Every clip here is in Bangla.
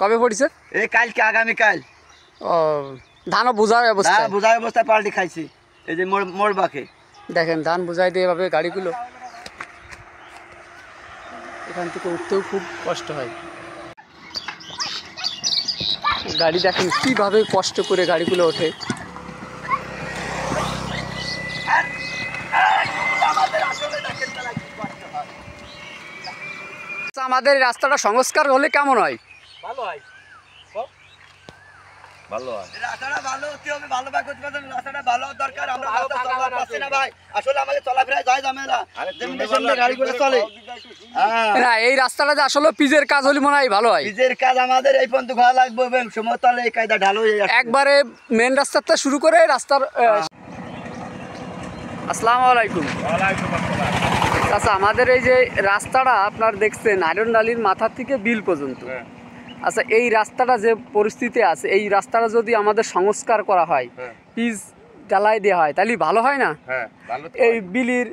কবে পড়িছে? এই কালকে, আগামীকাল। ও, ধানও বোঝার অবস্থা? বোঝার অবস্থায় পাল্টি খাইছি। এই যে মোড় বাঁকে দেখেন ধান বোঝাই দিয়ে এভাবে গাড়িগুলো এখান থেকে উঠতেও খুব কষ্ট হয়। গাড়ি দেখেন কীভাবে কষ্ট করে গাড়িগুলো ওঠে। আমাদের রাস্তাটা সংস্কার হলে কেমন হয়? ভালো হয়, ভালো হয়। রাস্তাটা ভালো হতে হবে, ভালো ভাই করতে পারবেন। রাস্তাটা ভালো দরকার। আমরা রাস্তা চলাফেরা পাচ্ছি না ভাই। আসলে আমাদের চলাফেরায় যায় ঝামেলা। গাড়িগুলো চলে না, এই রাস্তাটাতে আসলে পিজের কাজ হলে মনে হয় ভালো হয়। পিজের কাজ আমাদের এই পর্যন্ত ঘোরা লাগবে এবং সমতলে এই কায়দা ঢালু একবারে মেন রাস্তাটা শুরু করে রাস্তার। আসসালামু আলাইকুম। আচ্ছা, আমাদের এই যে রাস্তাটা আপনার দেখছেন আয়রনডালির মাথা থেকে বিল পর্যন্ত। আচ্ছা, এই রাস্তাটা যে পরিস্থিতি আছে, এই রাস্তাটা যদি আমাদের সংস্কার করা হয়, পিচ ঢালাই দেওয়া হয়, তাহলে ভালো হয় না? এই বিলির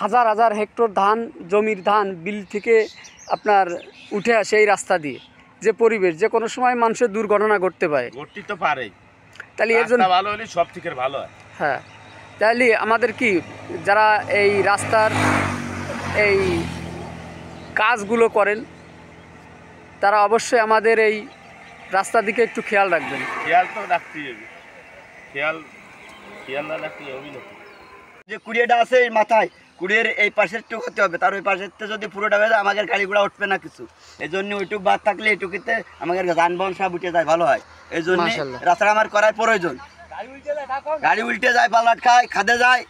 হাজার হাজার হেক্টর ধান জমির ধান বিল থেকে আপনার উঠে আসে এই রাস্তা দিয়ে। যে পরিবেশ, যে কোনো সময় মানুষের দুর্ঘটনা ঘটতে পারে। তাহলে এর জন্য ভালো হলে সব থেকে ভালো হয়। হ্যাঁ, তাহলে আমাদের কি যারা এই রাস্তার এই কাজগুলো করেন তারা অবশ্যই আমাদের এই রাস্তার দিকে একটু খেয়াল রাখবেন। খেয়াল তো রাখতেই হবে, খেয়াল না রাখতে হবে না। যে কুড়িয়েটা আছে এই মাথায়, কুড়িয়ের এই পাশের টুক হতে হবে। তার ওই পাশের যদি পুরোটা হয়ে যায় আমাদের গাড়ি ঘোড়া উঠবে না কিছু। এই জন্য ওইটুক বাদ থাকলে এইটুকুতে আমাদের যানবাহন সব উঠে যায়, ভালো হয়। এই জন্য রাস্তাটা আমার করার প্রয়োজন। গাড়ি উল্টে যায়, পাল্লাট খায়, খাদে যায়।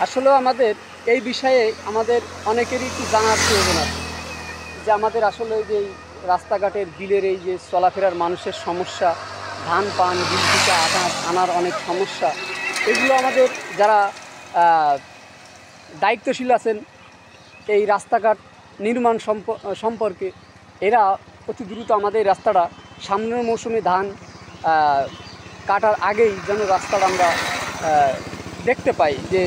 আসলে আমাদের এই বিষয়ে আমাদের অনেকেরই একটু জানার প্রয়োজন আছে যে আমাদের আসলে যে রাস্তাঘাটের বিলের এই যে চলাফেরার মানুষের সমস্যা, ধান পান বিল থেকে আনার অনেক সমস্যা, এগুলো আমাদের যারা দায়িত্বশীল আছেন এই রাস্তাঘাট নির্মাণ সম্পর্কে, এরা অতি দ্রুত আমাদের রাস্তাটা সামনের মৌসুমে ধান কাটার আগেই যেন রাস্তাটা আমরা দেখতে পাই যে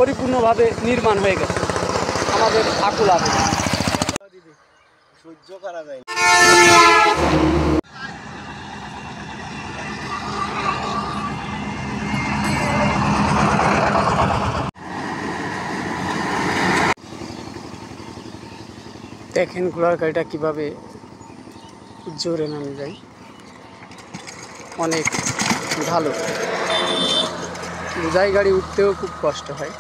পরিপূর্ণভাবে নির্মাণ হয়ে গেছে। আমাদের আকুল আবেদন। সহ্য করা যায়। দেখেন ঘোড়ার গাড়িটা কীভাবে জোরে নামে যায়, অনেক ভালো। বোঝাই গাড়ি উঠতেও খুব কষ্ট হয়।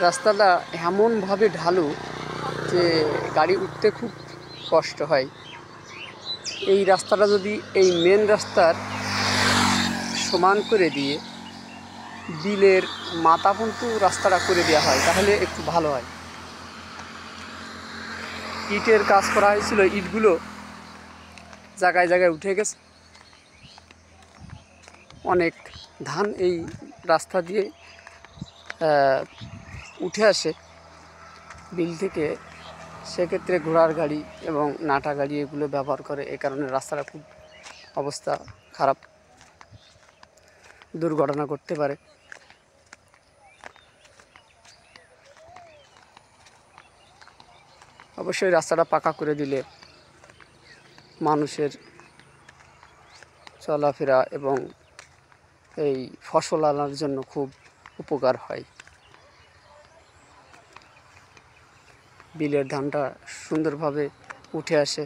রাস্তাটা এমনভাবে ঢালু যে গাড়ি উঠতে খুব কষ্ট হয়। এই রাস্তাটা যদি এই মেন রাস্তার সমান করে দিয়ে বিলের মাথা পর্যন্ত রাস্তাটা করে দেওয়া হয় তাহলে একটু ভালো হয়। ইটের কাজ করা হয়েছিল, ইটগুলো জায়গায় জায়গায় উঠে গেছে। অনেক ধান এই রাস্তা দিয়ে উঠে আসে বিল থেকে, সেক্ষেত্রে ঘোড়ার গাড়ি এবং নাটা গাড়ি এগুলো ব্যবহার করে। এ কারণে রাস্তাটা খুব অবস্থা খারাপ, দুর্ঘটনা ঘটতে পারে। অবশ্যই রাস্তাটা পাকা করে দিলে মানুষের চলাফেরা এবং এই ফসল আনার জন্য খুব উপকার হয়। বিলের ধানটা সুন্দরভাবে উঠে আসে।